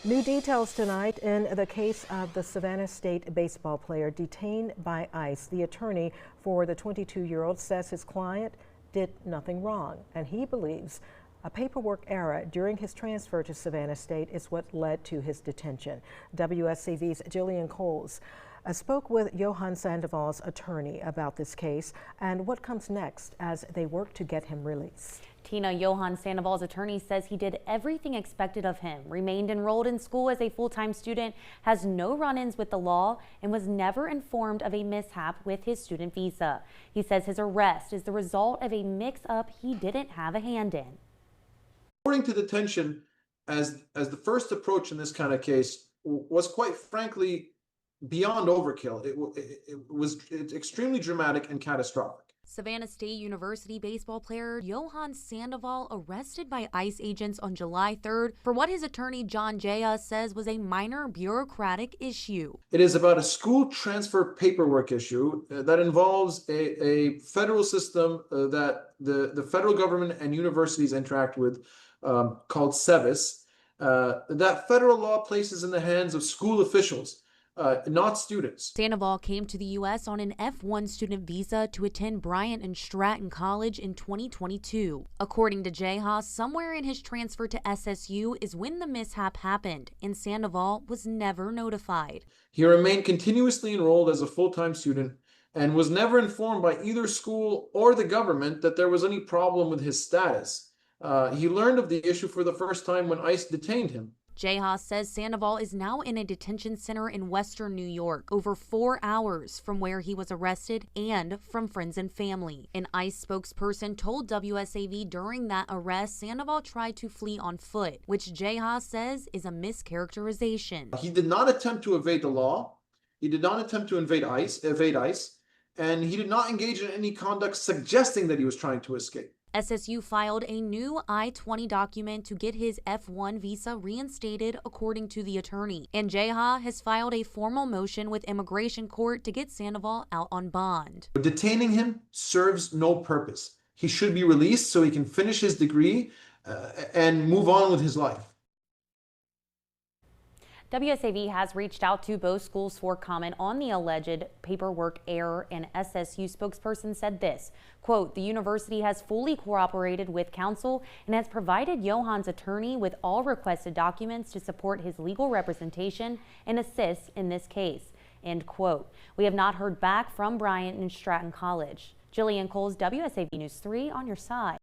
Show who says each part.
Speaker 1: New details tonight in the case of the Savannah State baseball player detained by ICE. The attorney for the 22-year-old says his client did nothing wrong, and he believes a paperwork error during his transfer to Savannah State is what led to his detention. WSAV's Jillian Coles spoke with Johan Sandoval's attorney about this case and what comes next as they work to get him released.
Speaker 2: Tina, Johan Sandoval's attorney says he did everything expected of him, remained enrolled in school as a full-time student, has no run-ins with the law, and was never informed of a mishap with his student visa. He says his arrest is the result of a mix-up he didn't have a hand in.
Speaker 3: According to detention, as the first approach in this kind of case was quite frankly beyond overkill. It was extremely dramatic and catastrophic.
Speaker 2: Savannah State University baseball player Johan Sandoval arrested by ICE agents on July 3rd for what his attorney John Jaya says was a minor bureaucratic issue.
Speaker 3: It is about a school transfer paperwork issue that involves a federal system that the federal government and universities interact with called SSU. That federal law places in the hands of school officials. Not students.
Speaker 2: Sandoval came to the U.S. on an F1 student visa to attend Bryant and Stratton College in 2022. According to Jay Haas, somewhere in his transfer to SSU is when the mishap happened, and Sandoval was never notified.
Speaker 3: He remained continuously enrolled as a full-time student and was never informed by either school or the government that there was any problem with his status. He learned of the issue for the first time when ICE detained him.
Speaker 2: Jay Haas says Sandoval is now in a detention center in western New York, over 4 hours from where he was arrested and from friends and family. An ICE spokesperson told WSAV during that arrest Sandoval tried to flee on foot, which Jay Haas says is a mischaracterization.
Speaker 3: He did not attempt to evade the law. He did not attempt to evade ICE, and he did not engage in any conduct suggesting that he was trying to escape.
Speaker 2: SSU filed a new I-20 document to get his F1 visa reinstated, according to the attorney. And Jay Haas has filed a formal motion with immigration court to get Sandoval out on bond.
Speaker 3: Detaining him serves no purpose. He should be released so he can finish his degree and move on with his life.
Speaker 2: WSAV has reached out to both schools for comment on the alleged paperwork error, and SSU spokesperson said this, quote, "The university has fully cooperated with counsel and has provided Johan's attorney with all requested documents to support his legal representation and assist in this case," end quote. We have not heard back from Bryant and Stratton College. Jillian Coles, WSAV News 3 on your side.